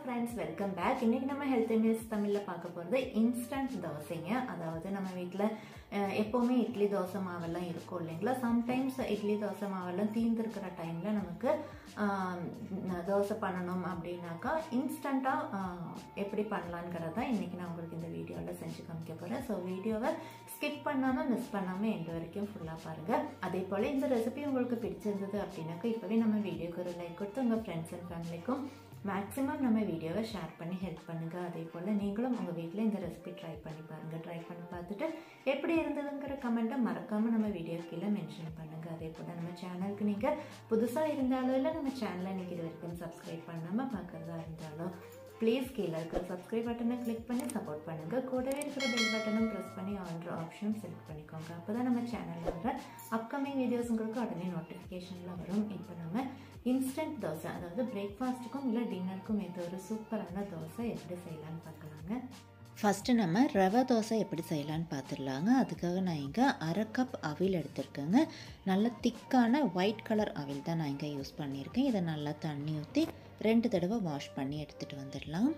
friends, welcome back. இன்னைக்கு நம்ம health news தமிழ்ல பார்க்க போறது இன்ஸ்டன்ட் தோசைங்க. அதாவது நம்ம வீட்ல எப்பவுமே இட்லி தோசை மாவெல்லாம் இருக்கும் இல்லைங்களா. சம்டைம்ஸ் இட்லி தோசை மாவெல்லாம் தீர்ந்துருக்கிற டைம்ல நமக்கு தோசை பண்ணணும் அப்படின்னாக்கா இன்ஸ்டண்டா எப்படி பண்ணலாங்கிறத இன்னைக்கு நான் உங்களுக்கு இந்த வீடியோவில் செஞ்சு காமிக்க போறேன். ஸோ வீடியோவை ஸ்கிப் பண்ணாம மிஸ் பண்ணாம எண்ட் வரைக்கும் ஃபுல்லா பாருங்க. அதே போல இந்த ரெசிபி உங்களுக்கு பிடிச்சிருந்தது அப்படின்னாக்கா இப்பவே நம்ம வீடியோக்கு ஒரு லைக் கொடுத்து உங்க ஃப்ரெண்ட்ஸ் அண்ட் ஃபேமிலிக்கும் மேக்ஸிமம் நம்ம வீடியோவை ஷேர் பண்ணி ஹெல்ப் பண்ணுங்க. அதே போல் நீங்களும் உங்கள் வீட்டில் இந்த ரெசிபி ட்ரை பண்ணி பாருங்கள். ட்ரை பண்ணி பார்த்துட்டு எப்படி இருந்ததுங்கிற கமெண்ட்டை மறக்காமல் நம்ம வீடியோ கீழே மென்ஷன் பண்ணுங்கள். அதே போல் நம்ம சேனலுக்கு நீங்கள் புதுசாக இருந்தாலும் இல்லை நம்ம சேனலை நீங்கள் இது வரைக்கும் சப்ஸ்கிரைப் பண்ணாமல் பார்க்குறதா இருந்தாலும் ப்ளீஸ் கீழே இருக்கிற சப்ஸ்கிரைப் பட்டனை கிளிக் பண்ணி சப்போர்ட் பண்ணுங்கள். கூடவே இருக்கிற பெல் பட்டனும் ப்ரெஸ் பண்ணி ஆல்ற ஆப்ஷனும் செலக்ட் பண்ணிக்கோங்க. அப்போ தான் நம்ம சேனலில் வர அப்கமிங் வீடியோஸ் உங்களுக்கு உடனே நோட்டிஃபிகேஷனில் வரும். இப்போ நம்ம இன்ஸ்டன்ட் தோசை, அதாவது பிரேக்ஃபாஸ்ட்டுக்கும் இல்லை டின்னருக்கும் ஏற்ற ஒரு சூப்பரான தோசை எப்படி செய்யலான்னு பார்க்கலாங்க. ஃபஸ்ட்டு நம்ம ரவை தோசை எப்படி செய்யலான்னு பார்த்துடலாங்க. அதுக்காக நான் இங்கே 1/2 கப் அவில் எடுத்திருக்கேங்க. நல்ல திக்கான ஒயிட் கலர் அவில் தான் நான் இங்கே யூஸ் பண்ணியிருக்கேன். இதை நல்லா தண்ணி ஊற்றி 2 தடவை வாஷ் பண்ணி எடுத்துகிட்டு வந்துடலாம்.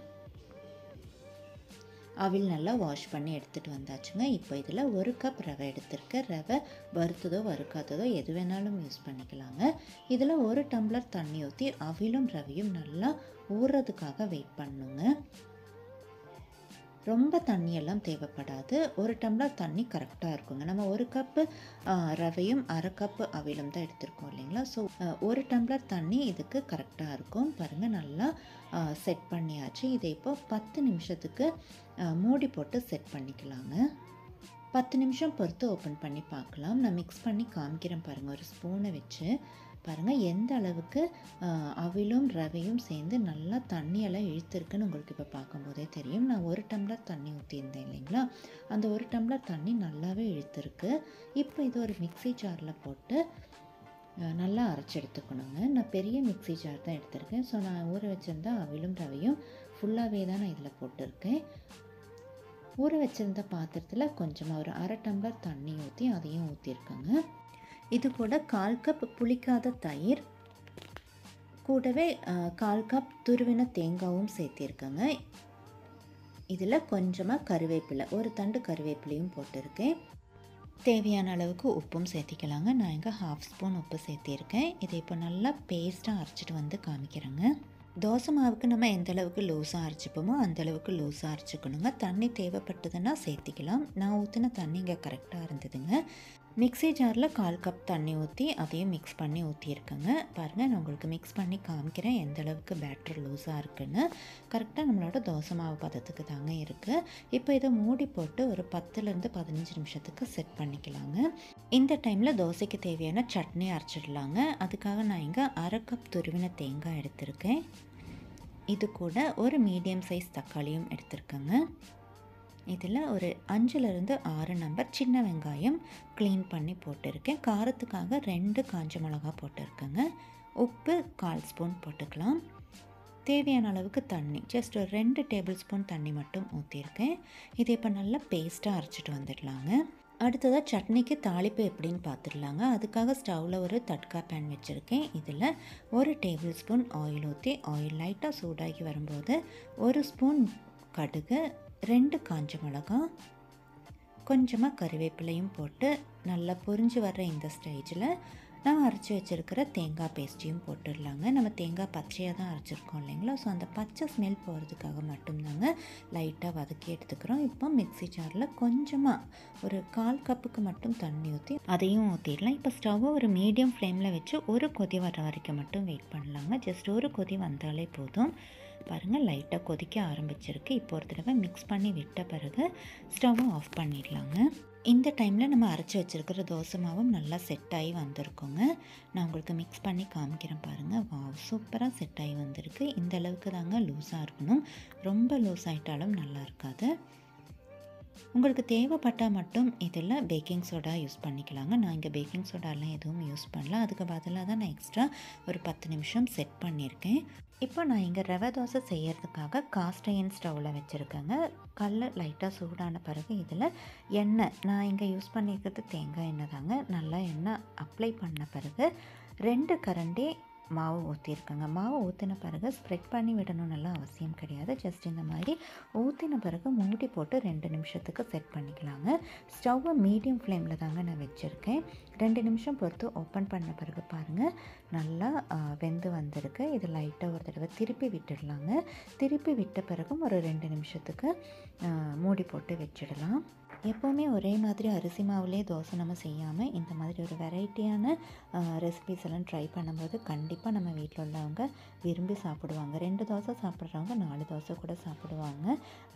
அவில் நல்லா வாஷ் பண்ணி எடுத்துகிட்டு வந்தாச்சுங்க. இப்போ இதில் 1 கப் ரவை எடுத்திருக்கேன். ரவை வறுத்ததோ வறுக்காததோ எது வேணாலும் யூஸ் பண்ணிக்கலாங்க. இதில் 1 டம்ளர் தண்ணி ஊற்றி அவிலும் ரவையும் நல்லா ஊறுறதுக்காக வெயிட் பண்ணுங்க. ரொம்ப தண்ணியெல்லாம் தேவைப்படாது. 1 டம்ளர் தண்ணி கரெக்டாக இருக்குங்க. நம்ம 1 கப்பு ரவையும் 1/2 கப்பு அவிலும் தான் எடுத்துருக்கோம் இல்லைங்களா. ஸோ 1 டம்ளர் தண்ணி இதுக்கு கரெக்டாக இருக்கும். பாருங்கள், நல்லா செட் பண்ணியாச்சு. இதை இப்போ 10 நிமிஷத்துக்கு மூடி போட்டு செட் பண்ணிக்கலாங்க. 10 நிமிஷம் பொறுத்து ஓப்பன் பண்ணி பார்க்கலாம். நான் மிக்ஸ் பண்ணி காமிக்கிறேன் பாருங்கள். ஒரு ஸ்பூனை வச்சு பாருங்கள் எந்த அளவுக்கு அவிலும் ரவையும் சேர்ந்து நல்லா தண்ணியெல்லாம் இழுத்துருக்குன்னு உங்களுக்கு இப்போ பார்க்கும்போதே தெரியும். நான் 1 டம்ளர் தண்ணி ஊற்றியிருந்தேன் இல்லைங்களா, அந்த 1 டம்ளர் தண்ணி நல்லாவே இழுத்துருக்கு. இப்போ இது ஒரு மிக்ஸி ஜாரில் போட்டு நல்லா அரைச்சி எடுத்துக்கணுங்க. நான் பெரிய மிக்ஸி ஜார் தான் எடுத்திருக்கேன். ஸோ நான் ஊற வச்சுருந்தா அவிலும் ரவையும் ஃபுல்லாகவே தான் நான் இதில் போட்டிருக்கேன். ஊற வச்சுருந்த பாத்திரத்தில் கொஞ்சமாக ஒரு 1/2 டம்ளர் தண்ணி ஊற்றி அதையும் ஊற்றிருக்கேங்க. இது கூட 1/4 கப் புளிக்காத தயிர், கூடவே 1/4 கப் துருவின தேங்காயும் சேர்த்திருக்கேங்க. இதில் கொஞ்சமாக கருவேப்பிலை, ஒரு தண்டு கருவேப்பிலையும் போட்டிருக்கேன். தேவையான அளவுக்கு உப்பும் சேர்த்திக்கலாங்க. நான் இங்கே 1/2 ஸ்பூன் உப்பு சேர்த்திருக்கேன். இதை இப்போ நல்லா பேஸ்ட்டாக அரைச்சிட்டு வந்து காமிக்கிறேங்க. தோசை மாவுக்கு நம்ம எந்த அளவுக்கு லூஸாக அரைச்சிப்போமோ அந்தளவுக்கு லூஸாக அரைச்சிக்கணுங்க. தண்ணி தேவைப்பட்டதுன்னா சேர்த்திக்கலாம். நான் ஊற்றின தண்ணி இங்கே கரெக்டாக இருந்ததுங்க. மிக்ஸி ஜாரில் 1/4 கப் தண்ணி ஊற்றி அதையும் மிக்ஸ் பண்ணி ஊற்றியிருக்கேங்க. பாருங்கள், நான் உங்களுக்கு மிக்ஸ் பண்ணி காமிக்கிறேன் எந்த அளவுக்கு பேட்டர் லூஸாக இருக்குன்னு. கரெக்டாக நம்மளோட தோசை மாவு பதத்துக்கு தாங்க இருக்குது. இப்போ இதை மூடி போட்டு ஒரு 10லேருந்து 15 நிமிஷத்துக்கு செட் பண்ணிக்கலாங்க. இந்த டைமில் தோசைக்கு தேவையான சட்னி அரைச்சிடலாங்க. அதுக்காக நான் இங்கே 1/2 கப் துருவின தேங்காய் எடுத்திருக்கேன். இது கூட ஒரு மீடியம் சைஸ் தக்காளியும் எடுத்திருக்கேங்க. இதில் ஒரு 5லேருந்து 6 நம்பர் சின்ன வெங்காயம் க்ளீன் பண்ணி போட்டிருக்கேன். காரத்துக்காக 2 காஞ்ச மிளகா போட்டிருக்கேங்க. உப்பு 1/4 ஸ்பூன் போட்டுக்கலாம். தேவையான அளவுக்கு தண்ணி, ஜஸ்ட் ஒரு 2 டேபிள் ஸ்பூன் தண்ணி மட்டும் ஊற்றிருக்கேன். இதை இப்போ நல்லா பேஸ்ட்டாக அரைச்சிட்டு வந்துடலாங்க. அடுத்ததாக சட்னிக்கு தாளிப்பு எப்படின்னு பார்த்துடலாங்க. அதுக்காக ஸ்டவ்வில் ஒரு தட்கா பேன் வச்சுருக்கேன். இதில் 1 டேபிள் ஸ்பூன் ஆயில் ஊற்றி ஆயில் லைட்டாக சூடாகி வரும்போது 1 ஸ்பூன் கடுகு, 2 காஞ்ச மிளகா, கொஞ்சமாக கருவேப்பிலையும் போட்டு நல்லா பொரிஞ்சு வர்ற இந்த ஸ்டேஜில் நம்ம அரைச்சி வச்சுருக்கிற தேங்காய் பேஸ்ட்டையும் போட்டுடலாங்க. நம்ம தேங்காய் பச்சையாக தான் அரைச்சிருக்கோம் இல்லைங்களா. ஸோ அந்த பச்சை ஸ்மெல் போகிறதுக்காக மட்டும்தாங்க லைட்டாக வதக்கி எடுத்துக்கிறோம். இப்போ மிக்ஸி ஜாரில் கொஞ்சமாக ஒரு 1/4 கப்புக்கு மட்டும் தண்ணி ஊற்றி அதையும் ஊற்றிடலாம். இப்போ ஸ்டவ்வை ஒரு மீடியம் ஃப்ளேமில் வச்சு ஒரு கொதி வர வரைக்கும் மட்டும் வெயிட் பண்ணலாங்க. ஜஸ்ட் ஒரு கொதி வந்தாலே போதும். பாருங்கள், லைட்டாக கொதிக்க ஆரம்பிச்சிருக்கு. இப்போ ஒரு தடவை மிக்ஸ் பண்ணி விட்ட பிறகு ஸ்டவ்வை ஆஃப் பண்ணிடலாங்க. இந்த டைமில் நம்ம அரைச்சி வச்சுருக்கிற தோசை மாவும் நல்லா செட் ஆகி வந்திருக்கோங்க. நான் உங்களுக்கு மிக்ஸ் பண்ணி காமிக்கிறேன் பாருங்கள். வாவ், சூப்பராக செட் ஆகி வந்திருக்கு. இந்த அளவுக்கு தாங்க லூஸாக இருக்கணும். ரொம்ப லூஸ் ஆகிட்டாலும் நல்லா இருக்காது. உங்களுக்கு தேவைப்பட்டால் மட்டும் இதில் பேக்கிங் சோடா யூஸ் பண்ணிக்கலாங்க. நான் இங்கே பேக்கிங் சோடாலாம் எதுவும் யூஸ் பண்ணல. அதுக்கு பதிலாக தான் நான் எக்ஸ்ட்ரா ஒரு 10 நிமிஷம் செட் பண்ணியிருக்கேன். இப்போ நான் இங்கே ரவை தோசை செய்யறதுக்காக காஸ்ட் அயர்ன் ஸ்டவ்வில் வச்சுருக்கேங்க. கல் லைட்டாக சூடான பிறகு இதில் எண்ணெய், நான் இங்கே யூஸ் பண்ணியிருக்கிறது தேங்காய் எண்ணெய் தாங்க. நல்லா எண்ணெய் அப்ளை பண்ண பிறகு 2 கரண்டி மாவு ஊற்றிருக்கேங்க. மாவு ஊற்றின பிறகு ஸ்ப்ரெட் பண்ணி விடணும்னுலாம் அவசியம் கிடையாது. ஜஸ்ட் இந்த மாதிரி ஊற்றின பிறகு மூடி போட்டு 2 நிமிஷத்துக்கு செட் பண்ணிக்கலாங்க. ஸ்டவ்வை மீடியம் ஃப்ளேமில் தாங்க நான் வச்சுருக்கேன். 2 நிமிஷம் பொறுத்து ஓப்பன் பண்ண பிறகு பாருங்கள், நல்லா வெந்து வந்திருக்கு. இது லைட்டாக ஒரு தடவை திருப்பி விட்டுடலாங்க. திருப்பி விட்ட பிறகும் ஒரு 2 நிமிஷத்துக்கு மூடி போட்டு வச்சிடலாம். எப்போவுமே ஒரே மாதிரி அரிசி மாவுலேயே தோசை நம்ம செய்யாமல் இந்த மாதிரி ஒரு வெரைட்டியான ரெசிபீஸ் எல்லாம் ட்ரை பண்ணும்போது கண்டிப்பாக நம்ம வீட்டில் உள்ளவங்க விரும்பி சாப்பிடுவாங்க. 2 தோசை சாப்பிட்றவங்க 4 தோசை கூட சாப்பிடுவாங்க.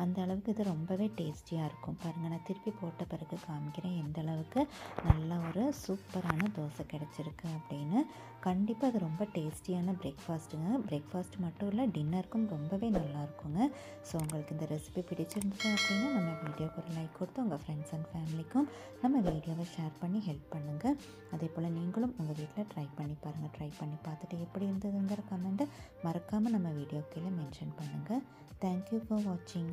அந்த அளவுக்கு இது ரொம்பவே டேஸ்டியாக இருக்கும். பாருங்கள், நான் திருப்பி போட்ட பிறகு காமிக்கிறேன் எந்த அளவுக்கு நல்லா ஒரு சூப்பரான தோசை கிடச்சிருக்கு அப்படின்னு. கண்டிப்பாக அது ரொம்ப டேஸ்டியான பிரேக்ஃபாஸ்ட்டுங்க. பிரேக்ஃபாஸ்ட் மட்டும் இல்லை, டின்னருக்கும் ரொம்பவே நல்லாயிருக்குங்க. ஸோ உங்களுக்கு இந்த ரெசிபி பிடிச்சிருந்துச்சு அப்படின்னா நம்ம வீடியோக்கு ஒரு லைக் கொடுத்து உங்கள் ஃப்ரெண்ட்ஸ் அண்ட் ஃபேமிலிக்கும் நம்ம வீடியோவை ஷேர் பண்ணி ஹெல்ப் பண்ணுங்கள். அதே போல் நீங்களும் உங்கள் வீட்டில் ட்ரை பண்ணி பாருங்கள். ட்ரை பண்ணி பார்த்துட்டு எப்படி இருந்ததுங்கிற கமெண்ட்டை மறக்காமல் நம்ம வீடியோ கீழே மென்ஷன் பண்ணுங்கள். தேங்க்யூ ஃபார் வாட்சிங்.